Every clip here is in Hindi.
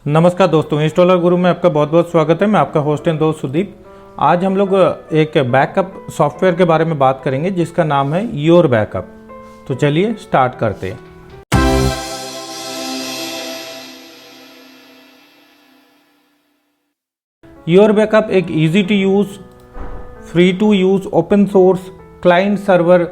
नमस्कार दोस्तों, इंस्टॉलर गुरु में आपका बहुत बहुत स्वागत है। मैं आपका होस्ट एंड दोस्त सुदीप। आज हम लोग एक बैकअप सॉफ्टवेयर के बारे में बात करेंगे जिसका नाम है योर बैकअप। तो चलिए स्टार्ट करते हैं। योर बैकअप एक easy to use, free to use, open source, client server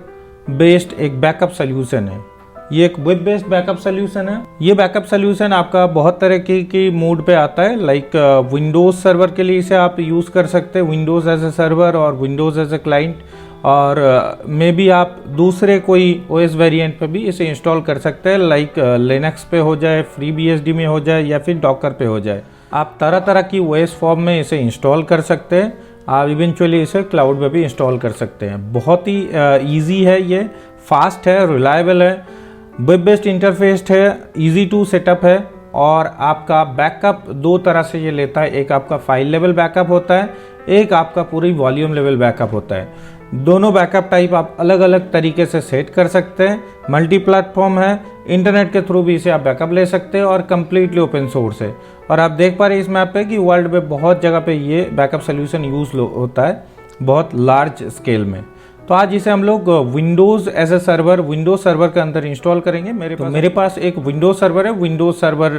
based एक बैकअप सोल्यूशन है। ये एक वेब बेस्ड बैकअप सोल्यूशन है। ये बैकअप सोल्यूशन आपका बहुत तरह की मूड पे आता है। लाइक विंडोज सर्वर के लिए इसे आप यूज़ कर सकते हैं, विंडोज़ एज ए सर्वर और विंडोज़ एज ए क्लाइंट। और मे बी आप दूसरे कोई ओएस वेरिएंट पे भी इसे इंस्टॉल कर सकते हैं, लाइक लिनक्स पे हो जाए, फ्री बीएसडी में हो जाए या फिर डॉकर पे हो जाए। आप तरह तरह की ओएस फॉर्म में इसे इंस्टॉल कर सकते हैं। आप इवेंचुअली इसे क्लाउड पे भी इंस्टॉल कर सकते हैं। बहुत ही ईजी है, ये फास्ट है, रिलायबल है, वेब बेस्ड इंटरफेस है, इजी टू सेटअप है। और आपका बैकअप दो तरह से ये लेता है। एक आपका फाइल लेवल बैकअप होता है, एक आपका पूरी वॉल्यूम लेवल बैकअप होता है। दोनों बैकअप टाइप आप अलग अलग तरीके से सेट कर सकते हैं। मल्टी प्लेटफॉर्म है, इंटरनेट के थ्रू भी इसे आप बैकअप ले सकते हैं और कम्प्लीटली ओपन सोर्स है। और आप देख पा रहे हैं इस मैप पे कि वर्ल्ड में बहुत जगह पे ये बैकअप सोल्यूशन यूज होता है, बहुत लार्ज स्केल में। तो आज इसे हम लोग Windows as a server, Windows server के अंदर इंस्टॉल करेंगे। मेरे पास एक विंडोज सर्वर है, विंडोज सर्वर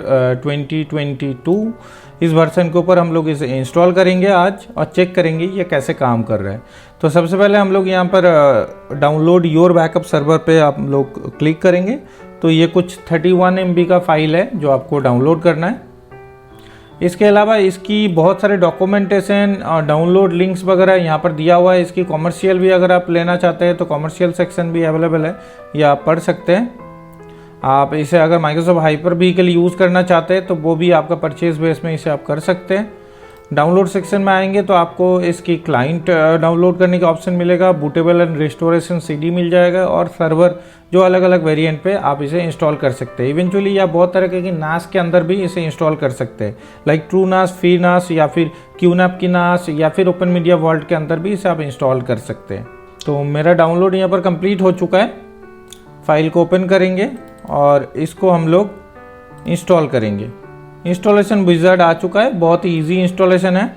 2022। इस वर्जन के ऊपर हम लोग इसे इंस्टॉल करेंगे आज और चेक करेंगे ये कैसे काम कर रहा है। तो सबसे पहले हम लोग यहाँ पर डाउनलोड योर बैकअप सर्वर पे आप लोग क्लिक करेंगे। तो ये कुछ 31 MB का फाइल है जो आपको डाउनलोड करना है। इसके अलावा इसकी बहुत सारे डॉक्यूमेंटेशन और डाउनलोड लिंक्स वगैरह यहाँ पर दिया हुआ है। इसकी कॉमर्शियल भी अगर आप लेना चाहते हैं तो कॉमर्शियल सेक्शन भी अवेलेबल है, या आप पढ़ सकते हैं। आप इसे अगर माइक्रोसॉफ्ट हाइपर-वी के लिए यूज़ करना चाहते हैं तो वो भी आपका परचेज बेस में इसे आप कर सकते हैं। डाउनलोड सेक्शन में आएंगे तो आपको इसकी क्लाइंट डाउनलोड करने का ऑप्शन मिलेगा, बूटेबल एंड रिस्टोरेशन CD मिल जाएगा, और सर्वर जो अलग अलग वेरिएंट पे आप इसे इंस्टॉल कर सकते हैं। इवेंचुअली आप बहुत तरह की नास के अंदर भी इसे इंस्टॉल कर सकते हैं, लाइक ट्रू नास, फ्री नास या फिर क्यूनैप की नास या फिर ओपन मीडिया वॉल्ट के अंदर भी इसे आप इंस्टॉल कर सकते हैं। तो मेरा डाउनलोड यहाँ पर कंप्लीट हो चुका है। फाइल को ओपन करेंगे और इसको हम लोग इंस्टॉल करेंगे। इंस्टॉलेशन विजार्ड आ चुका है, बहुत ही इजी इंस्टॉलेशन है।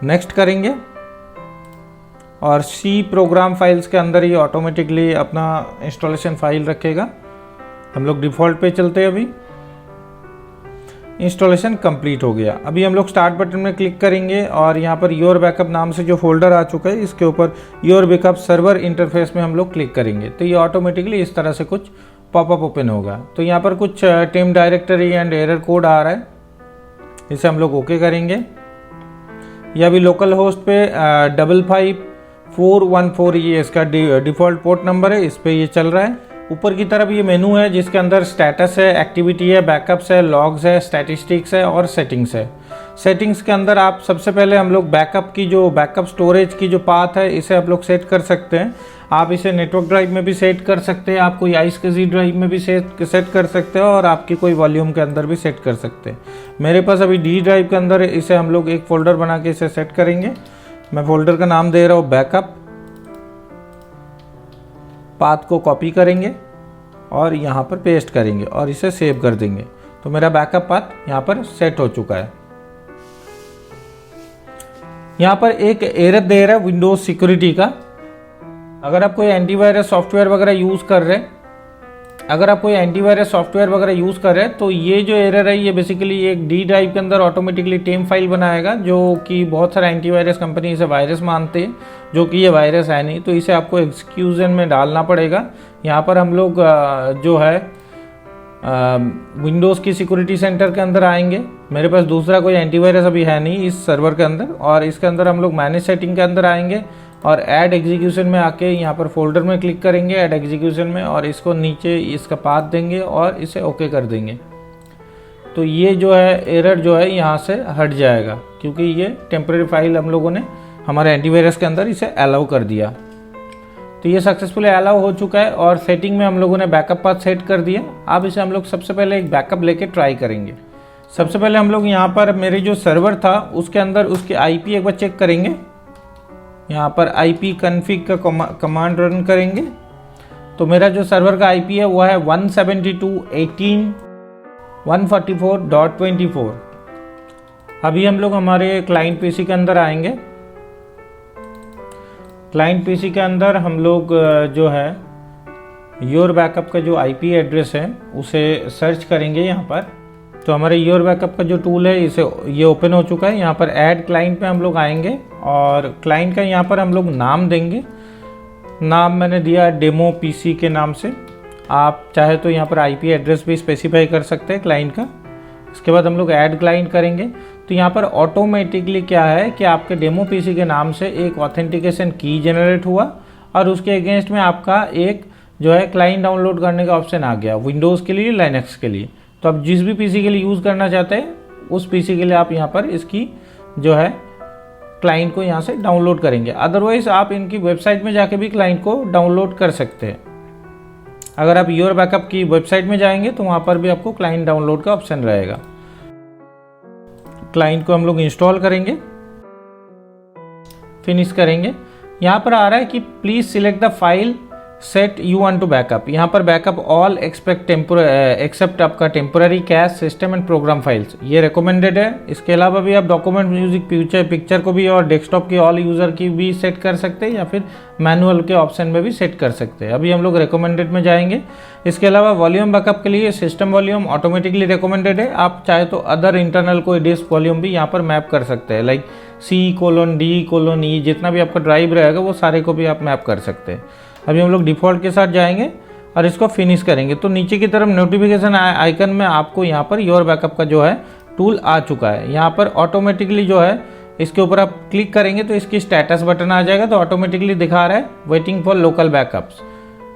नेक्स्ट करेंगे और सी प्रोग्राम फाइल्स के अंदर ये ऑटोमेटिकली अपना इंस्टॉलेशन फाइल रखेगा। हम लोग डिफ़ॉल्ट पे चलते हैं। अभी इंस्टॉलेशन कंप्लीट हो गया। अभी हम लोग स्टार्ट बटन में क्लिक करेंगे और यहाँ पर योर बैकअप नाम से जो फोल्डर आ चुका है इसके ऊपर योर बैकअप सर्वर इंटरफेस में हम लोग क्लिक करेंगे। तो ये ऑटोमेटिकली इस तरह से कुछ पॉपअप ओपन होगा। तो यहाँ पर कुछ टेम डायरेक्टरी एंड एरर कोड आ रहा है, इसे हम लोग ओके करेंगे। यह अभी लोकल होस्ट पे 55414 ये इसका डिफ़ॉल्ट पोर्ट नंबर है, इस पे ये चल रहा है। ऊपर की तरफ ये मेनू है जिसके अंदर स्टेटस है, एक्टिविटी है, बैकअप्स है, लॉग्स है, स्टैटिस्टिक्स है और सेटिंग्स है। सेटिंग्स के अंदर आप सबसे पहले हम लोग बैकअप की जो बैकअप स्टोरेज की जो पाथ है इसे आप लोग सेट कर सकते हैं। आप इसे नेटवर्क ड्राइव में भी सेट कर सकते हैं, आप कोई iSCSI ड्राइव में भी सेट कर सकते हैं, और आपकी कोई वॉल्यूम के अंदर भी सेट कर सकते हैं। मेरे पास अभी D ड्राइव के अंदर इसे हम लोग एक फ़ोल्डर बना के इसे सेट करेंगे। मैं फ़ोल्डर का नाम दे रहा हूँ बैकअप। पाथ को कॉपी करेंगे और यहाँ पर पेस्ट करेंगे और इसे सेव कर देंगे। तो मेरा बैकअप पाथ यहाँ पर सेट हो चुका है। यहाँ पर एक एरर दे रहा है विंडोज सिक्योरिटी का। अगर आप कोई एंटीवायरस सॉफ्टवेयर वगैरह यूज़ कर रहे हैं, तो ये जो एरर है ये बेसिकली एक D ड्राइव के अंदर ऑटोमेटिकली टेम फाइल बनाएगा, जो कि बहुत सारा एंटीवायरस कंपनी इसे वायरस मानते हैं, जो कि ये वायरस है नहीं। तो इसे आपको एक्सक्यूजन में डालना पड़ेगा। यहाँ पर हम लोग जो है विंडोज़ की सिक्योरिटी सेंटर के अंदर आएंगे। मेरे पास दूसरा कोई एंटीवायरस अभी है नहीं इस सर्वर के अंदर, और इसके अंदर हम लोग मैनेज सेटिंग के अंदर आएंगे और ऐड एग्जीक्यूशन में आके यहाँ पर फोल्डर में क्लिक करेंगे, ऐड एग्जीक्यूशन में, और इसको नीचे इसका पाथ देंगे और इसे ओके कर देंगे। तो ये जो है एरर जो है यहाँ से हट जाएगा, क्योंकि ये टेम्परेरी फाइल हम लोगों ने हमारे एंटीवायरस के अंदर इसे अलाउ कर दिया। तो ये सक्सेसफुली अलाउ हो चुका है और सेटिंग में हम लोगों ने बैकअप पाथ सेट कर दिया। अब इसे हम लोग सबसे पहले एक बैकअप लेके ट्राई करेंगे। सबसे पहले हम लोग यहाँ पर मेरे जो सर्वर था उसके अंदर उसकी IP एक बार चेक करेंगे। यहाँ पर IP config का कमांड रन करेंगे। तो मेरा जो सर्वर का IP है वो है 172.18 144.24। अभी हम लोग हमारे क्लाइंट पीसी के अंदर आएंगे। क्लाइंट पीसी के अंदर हम लोग जो है योर बैकअप का जो आईपी एड्रेस है उसे सर्च करेंगे यहाँ पर। तो हमारे योर बैकअप का जो टूल है ये ओपन हो चुका है। यहाँ पर ऐड क्लाइंट पे हम लोग आएंगे और क्लाइंट का यहाँ पर हम लोग नाम देंगे। नाम मैंने दिया डेमो पीसी के नाम से। आप चाहे तो यहाँ पर आईपी एड्रेस भी स्पेसिफाई कर सकते हैं क्लाइंट का। इसके बाद हम लोग ऐड क्लाइंट करेंगे। तो यहाँ पर ऑटोमेटिकली क्या है कि आपके डेमो पीसी के नाम से एक ऑथेंटिकेशन की जनरेट हुआ और उसके अगेंस्ट में आपका एक जो है क्लाइंट डाउनलोड करने का ऑप्शन आ गया, विंडोज़ के लिए, लाइनक्स के लिए। तो आप जिस भी पीसी के लिए यूज़ करना चाहते हैं उस पीसी के लिए आप यहाँ पर इसकी जो है क्लाइंट को यहाँ से डाउनलोड करेंगे। अदरवाइज आप इनकी वेबसाइट में जाके भी क्लाइंट को डाउनलोड कर सकते हैं। अगर आप योर बैकअप की वेबसाइट में जाएंगे तो वहाँ पर भी आपको क्लाइंट डाउनलोड का ऑप्शन रहेगा। क्लाइंट को हम लोग इंस्टॉल करेंगे, फिनिश करेंगे। यहाँ पर आ रहा है कि please select the file set you want to backup. यहाँ पर बैकअप ऑल एक्सेप्ट आपका temporary cache system and program files, ये रिकमेंडेड है। इसके अलावा भी आप डॉक्यूमेंट, म्यूजिक, पिक्चर को भी और डेस्कटॉप की ऑल यूजर की भी सेट कर सकते हैं या फिर मैनुअल के ऑप्शन में भी सेट कर सकते हैं। अभी हम लोग रिकमेंडेड में जाएंगे। इसके अलावा वॉल्यूम बैकअप के लिए सिस्टम वॉल्यूम ऑटोमेटिकली रिकमेंडेड है। आप चाहे तो अदर इंटरनल कोई डिस्क वॉल्यूम भी यहाँ पर मैप कर सकते हैं, लाइक C:D:E, जितना भी आपका ड्राइव रहेगा वो सारे को भी आप मैप कर सकते हैं। अभी हम लोग डिफ़ॉल्ट के साथ जाएंगे और इसको फिनिश करेंगे। तो नीचे की तरफ नोटिफिकेशन आइकन में आपको यहाँ पर योर बैकअप का जो है टूल आ चुका है। यहाँ पर ऑटोमेटिकली जो है इसके ऊपर आप क्लिक करेंगे तो इसकी स्टेटस बटन आ जाएगा। तो ऑटोमेटिकली दिखा रहा है वेटिंग फॉर लोकल बैकअप्स।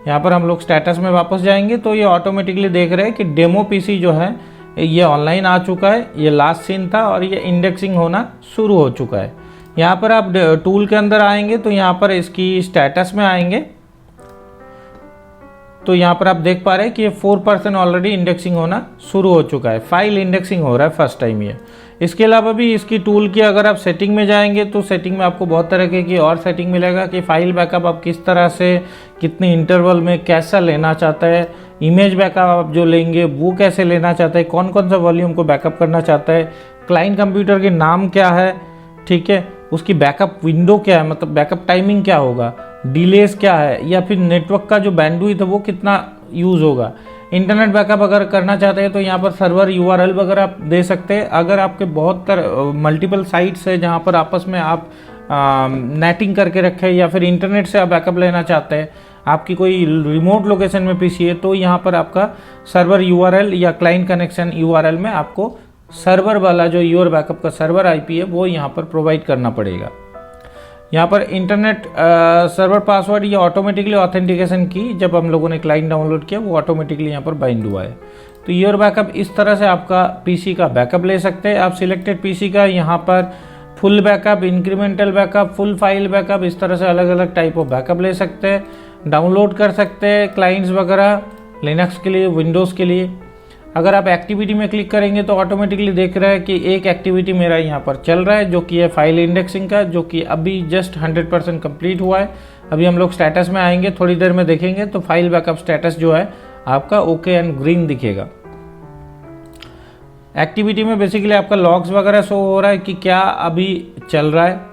यहाँ पर हम लोग स्टेटस में वापस जाएंगे तो ये ऑटोमेटिकली देख रहे हैं कि डेमो पीसी जो है ये ऑनलाइन आ चुका है, ये लास्ट सीन था और ये इंडेक्सिंग होना शुरू हो चुका है। यहाँ पर आप टूल के अंदर आएंगे तो यहाँ पर इसकी स्टेटस में आएंगे तो यहाँ पर आप देख पा रहे हैं कि ये 4% ऑलरेडी इंडेक्सिंग होना शुरू हो चुका है। फाइल इंडेक्सिंग हो रहा है फर्स्ट टाइम ये। इसके अलावा भी इसकी टूल की अगर आप सेटिंग में जाएंगे तो सेटिंग में आपको बहुत तरह की और सेटिंग मिलेगा कि फाइल बैकअप आप किस तरह से, कितने इंटरवल में कैसा लेना चाहता है, इमेज बैकअप आप जो लेंगे वो कैसे लेना चाहता है, कौन कौन सा वॉल्यूम को बैकअप करना चाहता है, क्लाइंट कंप्यूटर के नाम क्या है, ठीक है, उसकी बैकअप विंडो क्या है, मतलब बैकअप टाइमिंग क्या होगा, डिलेस क्या है, या फिर नेटवर्क का जो बैंडविड्थ है वो कितना यूज़ होगा। इंटरनेट बैकअप अगर करना चाहते हैं तो यहाँ पर सर्वर URL वगैरह आप दे सकते हैं। अगर आपके बहुत मल्टीपल साइट्स है जहाँ पर आपस में आप नेटिंग करके रखे या फिर इंटरनेट से आप बैकअप लेना चाहते हैं, आपकी कोई रिमोट लोकेशन में पीसी है, तो यहाँ पर आपका सर्वर URL या क्लाइंट कनेक्शन URL में आपको सर्वर वाला जो योर बैकअप का सर्वर IP है वो यहाँ पर प्रोवाइड करना पड़ेगा। यहाँ पर इंटरनेट सर्वर पासवर्ड या ऑटोमेटिकली ऑथेंटिकेशन की जब हम लोगों ने क्लाइंट डाउनलोड किया वो ऑटोमेटिकली यहाँ पर बाइंड हुआ है। तो योर बैकअप इस तरह से आपका पीसी का बैकअप ले सकते हैं। आप सिलेक्टेड पीसी का यहाँ पर full backup, incremental backup, full file backup, इस तरह से अलग अलग टाइप ऑफ बैकअप ले सकते हैं, डाउनलोड कर सकते हैं क्लाइंट्स वगैरह लिनक्स के लिए, विंडोज़ के लिए। अगर आप एक्टिविटी में क्लिक करेंगे तो ऑटोमेटिकली देख रहा है कि एक एक्टिविटी मेरा यहाँ पर चल रहा है जो कि है फाइल इंडेक्सिंग का, जो कि अभी जस्ट 100% कंप्लीट हुआ है। अभी हम लोग स्टेटस में आएंगे, थोड़ी देर में देखेंगे तो फाइल बैकअप स्टेटस जो है आपका ओके एंड ग्रीन दिखेगा। एक्टिविटी में बेसिकली आपका लॉग्स वगैरह शो हो रहा है कि क्या अभी चल रहा है।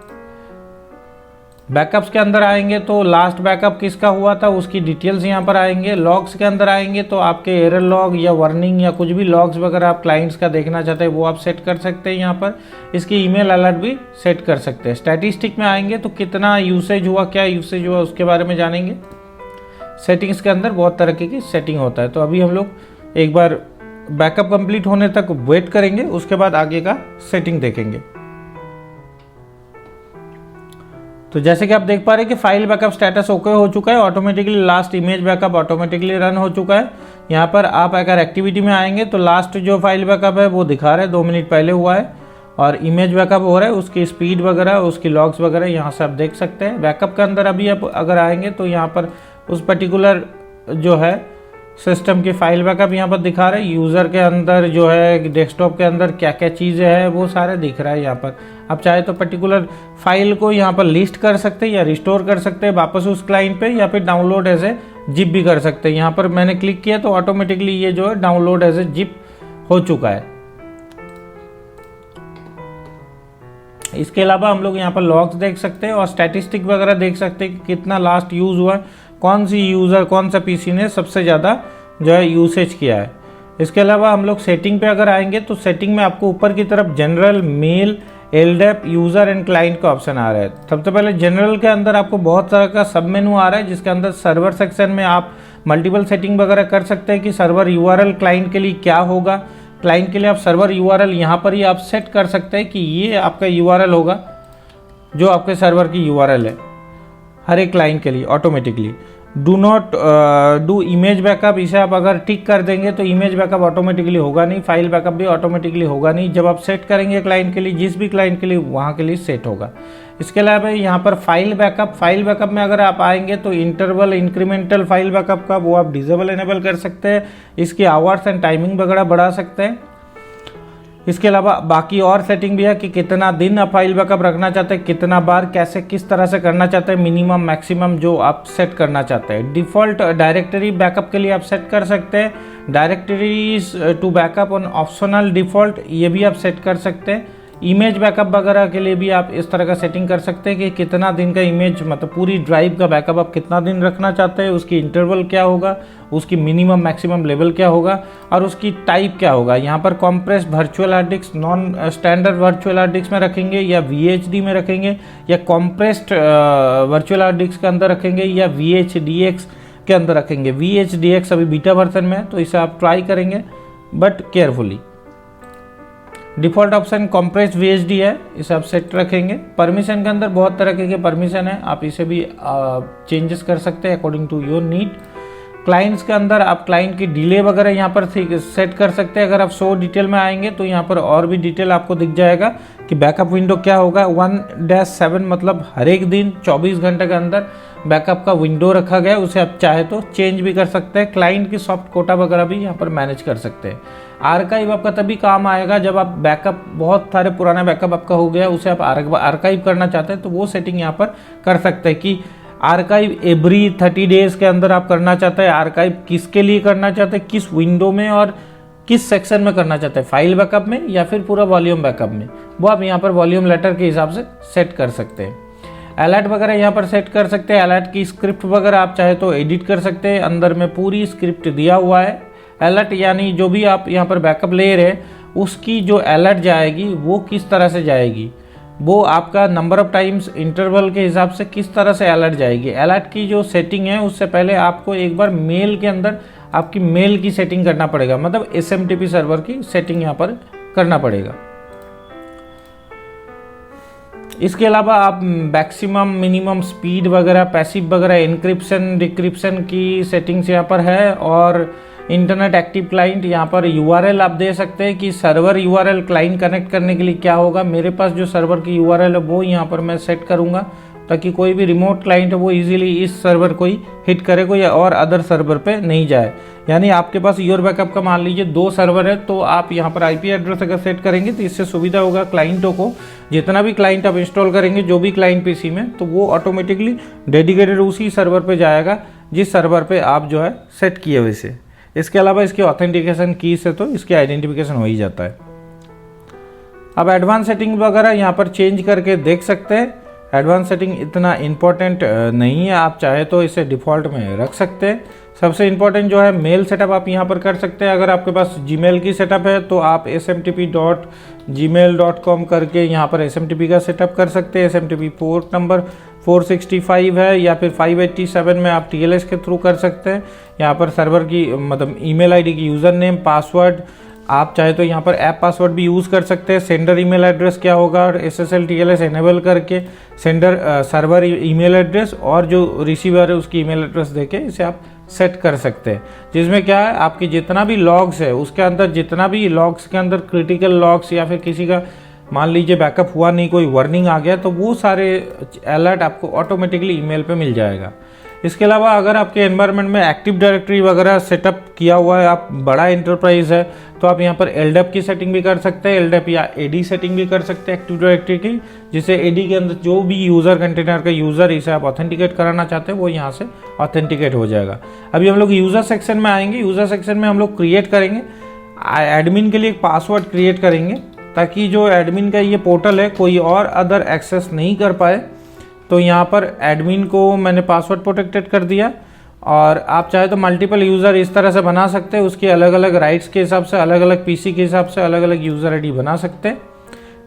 बैकअप्स के अंदर आएंगे तो लास्ट बैकअप किसका हुआ था उसकी डिटेल्स यहाँ पर आएंगे। लॉग्स के अंदर आएंगे तो आपके एरर लॉग या वार्निंग या कुछ भी लॉग्स वगैरह आप क्लाइंट्स का देखना चाहते हैं वो आप सेट कर सकते हैं। यहाँ पर इसकी ईमेल अलर्ट भी सेट कर सकते हैं। स्टैटिस्टिक में आएंगे तो कितना यूसेज हुआ, क्या यूसेज हुआ उसके बारे में जानेंगे। सेटिंग्स के अंदर बहुत तरह की सेटिंग होता है। तो अभी हम लोग एक बार बैकअप कंप्लीट होने तक वेट करेंगे, उसके बाद आगे का सेटिंग देखेंगे। तो जैसे कि आप देख पा रहे हैं कि फाइल बैकअप स्टेटस ओके हो चुका है, automatically last image backup automatically run हो चुका है। यहाँ पर आप अगर एक्टिविटी में आएंगे तो लास्ट जो फाइल बैकअप है वो दिखा रहा है 2 मिनट पहले हुआ है, और इमेज बैकअप हो रहा है, उसकी स्पीड वगैरह, उसकी लॉग्स वगैरह यहाँ से आप देख सकते हैं। बैकअप के अंदर अभी आप अगर आएंगे तो यहाँ पर उस पर्टिकुलर जो है सिस्टम की फाइल बैकअप यहाँ पर दिखा रहा है। यूज़र के अंदर जो है डेस्कटॉप के अंदर क्या क्या चीज़ें हैं वो सारे दिख रहा है यहाँ पर। आप चाहे तो पर्टिकुलर फाइल को यहाँ पर लिस्ट कर सकते हैं या रिस्टोर कर सकते हैं वापस उस क्लाइंट पे, या फिर डाउनलोड एज ए जिप भी कर सकते हैं। यहाँ पर मैंने क्लिक किया तो ऑटोमेटिकली ये जो है डाउनलोड एज ए जिप हो चुका है। इसके अलावा हम लोग यहाँ पर लॉग्स देख सकते हैं और स्टैटिस्टिक वगैरह देख सकते हैं कि कितना लास्ट यूज़ हुआ है, कौन सा पीसी ने सबसे ज़्यादा जो है यूसेज किया है। इसके अलावा हम लोग सेटिंग पे अगर आएंगे तो सेटिंग में आपको ऊपर की तरफ general, mail, LDAP, user and client का ऑप्शन आ रहा है। सबसे पहले जनरल के अंदर आपको बहुत तरह का सब मेनू आ रहा है, जिसके अंदर सर्वर सेक्शन में आप मल्टीपल सेटिंग वगैरह कर सकते हैं कि सर्वर यूआरएल क्लाइंट के लिए क्या होगा। क्लाइंट के लिए आप सर्वर यूआरएल यहाँ पर ही आप सेट कर सकते हैं कि ये आपका यूआरएल होगा जो आपके सर्वर की यूआरएल है हर एक क्लाइंट के लिए automatically. Do not do image backup, इसे आप अगर टिक कर देंगे तो इमेज बैकअप ऑटोमेटिकली होगा नहीं, फाइल बैकअप भी ऑटोमेटिकली होगा नहीं। जब आप सेट करेंगे क्लाइंट के लिए, जिस भी क्लाइंट के लिए, वहाँ के लिए सेट होगा। इसके अलावा यहाँ पर फाइल बैकअप में अगर आप आएंगे तो इंटरवल इंक्रीमेंटल फाइल बैकअप का वो आप डिसेबल इनेबल कर सकते हैं। इसकी आवर्स एंड टाइमिंग वगैरह बढ़ा सकते हैं। इसके अलावा बाकी और सेटिंग भी है कि कितना दिन आप फाइल बैकअप रखना चाहते हैं, कितना बार, कैसे, किस तरह से करना चाहते हैं, मिनिमम मैक्सिमम जो आप सेट करना चाहते हैं। डिफ़ॉल्ट डायरेक्टरी बैकअप के लिए आप सेट कर सकते हैं। Directories to backup on optional default, ये भी आप सेट कर सकते हैं। इमेज बैकअप वगैरह के लिए भी आप इस तरह का सेटिंग कर सकते हैं कि कितना दिन का इमेज, मतलब पूरी ड्राइव का बैकअप आप कितना दिन रखना चाहते हैं, उसकी इंटरवल क्या होगा, उसकी मिनिमम मैक्सिमम लेवल क्या होगा और उसकी टाइप क्या होगा। यहाँ पर compressed virtual hard disk, non standard virtual hard disk में रखेंगे या VHD में रखेंगे या कॉम्प्रेस्ड वर्चुअल हार्ड डिस्क के अंदर रखेंगे या VHDX के अंदर रखेंगे। VHDX अभी बीटा वर्जन में है तो इसे आप ट्राई करेंगे but carefully. Default option compressed VHD है, इसे आप सेट रखेंगे। परमिशन के अंदर बहुत तरह के परमिशन है, आप इसे भी चेंजेस कर सकते हैं according to your need. Clients के अंदर आप क्लाइंट की डिले वगैरह यहाँ पर सेट कर सकते हैं। अगर आप 100 डिटेल में आएंगे तो यहाँ पर और भी डिटेल आपको दिख जाएगा कि बैकअप विंडो क्या होगा। 1-7 मतलब हर एक दिन 24 घंटे के अंदर बैकअप का विंडो रखा गया है, उसे आप चाहे तो चेंज भी कर सकते हैं। क्लाइंट की सॉफ्ट कोटा वगैरह भी यहाँ पर मैनेज कर सकते हैं। आर्काइव आपका तभी काम आएगा जब आप बैकअप, बहुत सारे पुराना बैकअप आपका हो गया, उसे आप आर्काइव करना चाहते हैं तो वो सेटिंग यहाँ पर कर सकते हैं कि आर्काइव एवरी 30 डेज के अंदर आप करना चाहते हैं। आर्काइव किसके लिए करना चाहते हैं, किस विंडो में और किस सेक्शन में करना चाहते हैं, फाइल बैकअप में या फिर पूरा वॉल्यूम बैकअप में, वो आप यहाँ पर वॉल्यूम लेटर के हिसाब से सेट कर सकते हैं। अलर्ट वगैरह यहाँ पर सेट कर सकते हैं। अलर्ट की स्क्रिप्ट वगैरह आप चाहे तो एडिट कर सकते हैं, अंदर में पूरी स्क्रिप्ट दिया हुआ है। अलर्ट यानी जो भी आप यहाँ पर बैकअप ले रहे हैं उसकी जो अलर्ट जाएगी वो किस तरह से जाएगी, वो आपका नंबर ऑफ टाइम्स इंटरवल के हिसाब से किस तरह से अलर्ट जाएगी। अलर्ट की जो सेटिंग है उससे पहले आपको एक बार मेल के अंदर आपकी मेल की सेटिंग करना पड़ेगा, मतलब SMTP सर्वर की सेटिंग यहाँ पर करना पड़ेगा। इसके अलावा आप मैक्सिमम मिनिमम स्पीड वगैरह, पैसिव वगैरह, इंक्रिप्शन डिक्रिप्शन की सेटिंग्स यहाँ पर है। और इंटरनेट एक्टिव क्लाइंट, यहाँ पर URL आप दे सकते हैं कि सर्वर URL क्लाइंट कनेक्ट करने के लिए क्या होगा। मेरे पास जो सर्वर की URL है वो यहाँ पर मैं सेट करूँगा ताकि कोई भी रिमोट क्लाइंट है वो इजीली इस सर्वर को ही हिट करे, कोई और अदर सर्वर पे नहीं जाए। यानी आपके पास योर बैकअप का मान लीजिए 2 सर्वर है तो आप यहाँ पर IP एड्रेस अगर सेट करेंगे तो इससे सुविधा होगा क्लाइंटों को। जितना भी क्लाइंट आप इंस्टॉल करेंगे जो भी क्लाइंट PC में, तो वो ऑटोमेटिकली डेडिकेटेड उसी सर्वर पे जाएगा जिस सर्वर पे आप जो है सेट किए हुए से। इसके अलावा इसके ऑथेंटिकेशन की से तो इसकी आइडेंटिफिकेशन हो ही जाता है। अब एडवांस सेटिंग वगैरह यहाँ पर चेंज करके देख सकते हैं। एडवांस सेटिंग इतना इम्पोर्टेंट नहीं है, आप चाहे तो इसे डिफ़ॉल्ट में रख सकते हैं। सबसे इम्पोर्टेंट जो है मेल सेटअप आप यहाँ पर कर सकते हैं। अगर आपके पास Gmail की सेटअप है तो आप smtp.gmail.com करके यहाँ पर SMTP का सेटअप कर सकते हैं। SMTP पोर्ट नंबर 465 है या फिर 587 में आप TLS के थ्रू कर सकते हैं। यहाँ पर सर्वर की मतलब ईमेल आईडी की यूज़र नेम, पासवर्ड, आप चाहे तो यहाँ पर ऐप पासवर्ड भी यूज़ कर सकते हैं। सेंडर ईमेल एड्रेस क्या होगा और SSL TLS एनेबल करके सेंडर सर्वर ईमेल एड्रेस और जो रिसीवर है उसकी ईमेल एड्रेस देके इसे आप सेट कर सकते हैं। जिसमें क्या है, आपकी जितना भी लॉग्स है उसके अंदर, जितना भी लॉग्स के अंदर क्रिटिकल लॉग्स या फिर किसी का मान लीजिए बैकअप हुआ नहीं, कोई वार्निंग आ गया, तो वो सारे अलर्ट आपको ऑटोमेटिकली ईमेल पे मिल जाएगा। इसके अलावा अगर आपके एनवायरनमेंट में एक्टिव डायरेक्टरी वगैरह सेटअप किया हुआ है, आप बड़ा एंटरप्राइज है, तो आप यहाँ पर LDAP की सेटिंग भी कर सकते हैं। LDAP या AD सेटिंग भी कर सकते हैं एक्टिव डायरेक्टरी की, जिसे AD के अंदर जो भी यूज़र कंटेनर का यूज़र इसे आप ऑथेंटिकेट कराना चाहते हैं वो यहाँ से ऑथेंटिकेट हो जाएगा। अभी हम लोग यूज़र सेक्शन में आएंगे। यूज़र सेक्शन में हम लोग क्रिएट करेंगे एडमिन के लिए एक पासवर्ड क्रिएट करेंगे ताकि जो एडमिन का ये पोर्टल है कोई और अदर एक्सेस नहीं कर पाए। तो यहाँ पर एडमिन को मैंने पासवर्ड प्रोटेक्टेड कर दिया, और आप चाहे तो मल्टीपल यूज़र इस तरह से बना सकते हैं, उसके अलग अलग राइट्स के हिसाब से, अलग अलग पीसी के हिसाब से अलग अलग यूज़र आईडी बना सकते हैं।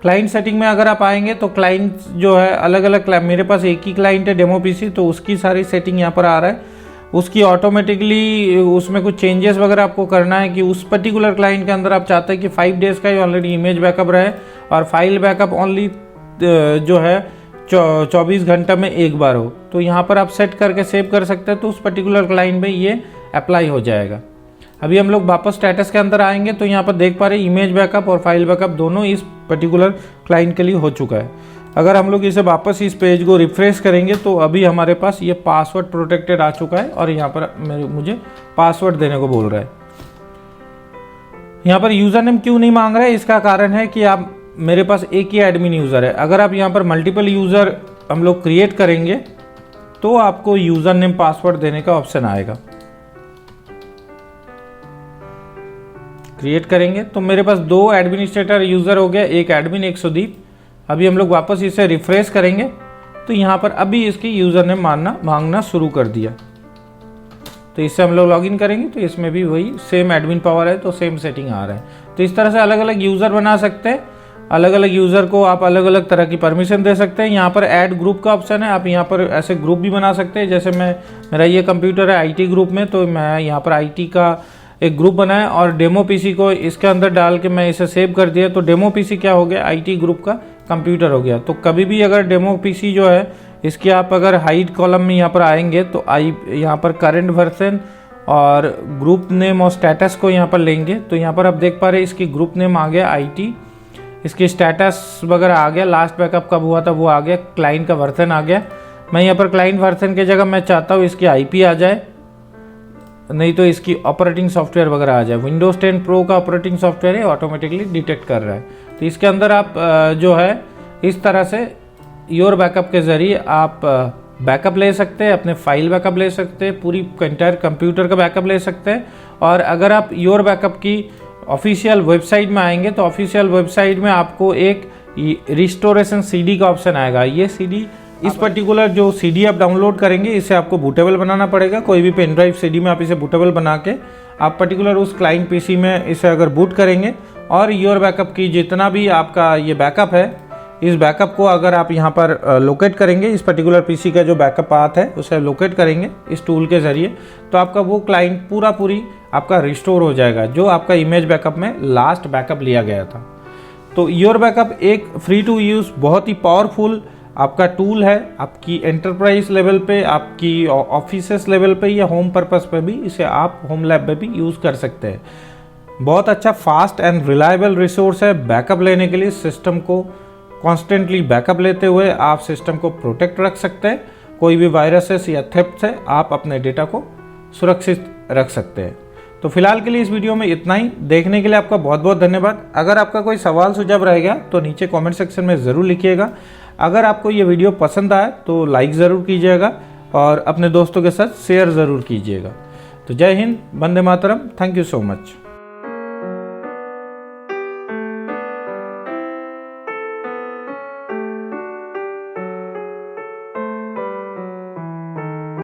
क्लाइंट सेटिंग में अगर आप आएंगे तो क्लाइंट जो है अलग अलग, मेरे पास एक ही क्लाइंट है डेमो पीसी, तो उसकी सारी सेटिंग यहाँ पर आ रहा है। उसकी ऑटोमेटिकली उसमें कुछ चेंजेस वगैरह आपको करना है कि उस पर्टिकुलर क्लाइंट के अंदर आप चाहते हैं कि 5 डेज़ का ही ऑलरेडी इमेज बैकअप रहे और फाइल बैकअप ओनली जो है 24 घंटा में एक बार हो। तो यहाँ पर आप सेट करके सेव कर सकते हैं, तो उस पर्टिकुलर क्लाइंट में ये अप्लाई हो जाएगा। अभी हम लोग वापस स्टेटस के अंदर आएंगे तो यहाँ पर देख पा रहे हैं इमेज बैकअप और फाइल बैकअप दोनों इस पर्टिकुलर क्लाइंट के लिए हो चुका है। अगर हम लोग इसे वापस इस पेज को रिफ्रेश करेंगे तो अभी हमारे पास ये पासवर्ड प्रोटेक्टेड आ चुका है और यहाँ पर मुझे पासवर्ड देने को बोल रहा है। यहाँ पर यूज़र नेम क्यों नहीं मांग रहा है, इसका कारण है कि आप मेरे पास एक ही एडमिन यूज़र है। अगर आप यहाँ पर मल्टीपल यूज़र हम लोग क्रिएट करेंगे तो आपको यूज़र नेम पासवर्ड देने का ऑप्शन आएगा। क्रिएट करेंगे तो मेरे पास 2 एडमिनिस्ट्रेटर यूज़र हो गया, एक एडमिन एक सुदीप। अभी हम लोग वापस इसे रिफ्रेश करेंगे तो यहाँ पर अभी इसकी यूज़र नेम मांगना शुरू कर दिया। तो इससे हम लोग लॉगिन करेंगे तो इसमें भी वही सेम एडमिन पावर है, तो सेम सेटिंग आ रहा है। तो इस तरह से अलग अलग यूज़र बना सकते हैं, अलग अलग यूज़र को आप अलग अलग तरह की परमिशन दे सकते हैं। यहाँ पर ऐड ग्रुप का ऑप्शन है, आप यहाँ पर ऐसे ग्रुप भी बना सकते हैं। जैसे मेरा ये कंप्यूटर है आईटी ग्रुप में, तो मैं यहाँ पर आईटी का एक ग्रुप बनाया और डेमो पीसी को इसके अंदर डाल के मैं इसे सेव कर दिया। तो डेमो पीसी क्या हो गया, आईटी ग्रुप का कंप्यूटर हो गया। तो कभी भी अगर डेमो पीसी जो है इसकी आप अगर हाइड कॉलम में यहाँ पर आएंगे तो यहाँ पर करंट वर्जन और ग्रुप नेम और स्टेटस को यहाँ पर लेंगे। तो यहाँ पर आप देख पा रहे हैं इसकी ग्रुप नेम आ गया आईटी, इसकी स्टेटस वगैरह आ गया, लास्ट बैकअप कब हुआ था वो आ गया, क्लाइंट का वर्जन आ गया। मैं यहाँ पर क्लाइंट वर्जन की जगह मैं चाहता हूँ इसकी आईपी आ जाए, नहीं तो इसकी ऑपरेटिंग सॉफ्टवेयर वगैरह आ जाए। विंडोज़ 10 प्रो का ऑपरेटिंग सॉफ्टवेयर है, ऑटोमेटिकली डिटेक्ट कर रहा है। तो इसके अंदर आप जो है इस तरह से योर बैकअप के ज़रिए आप बैकअप ले सकते हैं, अपने फाइल बैकअप ले सकते हैं, पूरी एंटायर कंप्यूटर का बैकअप ले सकते हैं। और अगर आप योर बैकअप की ऑफिशियल वेबसाइट में आएंगे तो ऑफिशियल वेबसाइट में आपको एक रिस्टोरेशन सीडी का ऑप्शन आएगा। ये सीडी, इस पर्टिकुलर जो सीडी आप डाउनलोड करेंगे इसे आपको बूटेबल बनाना पड़ेगा। कोई भी पेन ड्राइव सीडी में आप इसे बूटेबल बना के आप पर्टिकुलर उस क्लाइंट पीसी में इसे अगर बूट करेंगे और योर बैकअप की जितना भी आपका ये बैकअप है, इस बैकअप को अगर आप यहाँ पर लोकेट करेंगे, इस पर्टिकुलर पीसी का जो बैकअप पाथ है उसे लोकेट करेंगे इस टूल के ज़रिए, तो आपका वो क्लाइंट पूरी आपका रिस्टोर हो जाएगा जो आपका इमेज बैकअप में लास्ट बैकअप लिया गया था। तो योर बैकअप एक फ्री टू यूज़ बहुत ही पावरफुल आपका टूल है। आपकी एंटरप्राइज लेवल पे, आपकी ऑफिसेस लेवल पे या होम पर्पस पे भी इसे आप होम लैब में भी यूज़ कर सकते हैं। बहुत अच्छा फास्ट एंड रिलायबल रिसोर्स है बैकअप लेने के लिए। सिस्टम को कॉन्स्टेंटली बैकअप लेते हुए आप सिस्टम को प्रोटेक्ट रख सकते हैं। कोई भी वायरसेस या थेफ्ट से आप अपने डेटा को सुरक्षित रख सकते हैं। तो फिलहाल के लिए इस वीडियो में इतना ही। देखने के लिए आपका बहुत बहुत धन्यवाद। अगर आपका कोई सवाल सुझाव रहेगा तो नीचे कमेंट सेक्शन में ज़रूर लिखिएगा। अगर आपको ये वीडियो पसंद आए तो लाइक ज़रूर कीजिएगा और अपने दोस्तों के साथ शेयर ज़रूर कीजिएगा। तो जय Hind, Vande Mataram, thank you so much.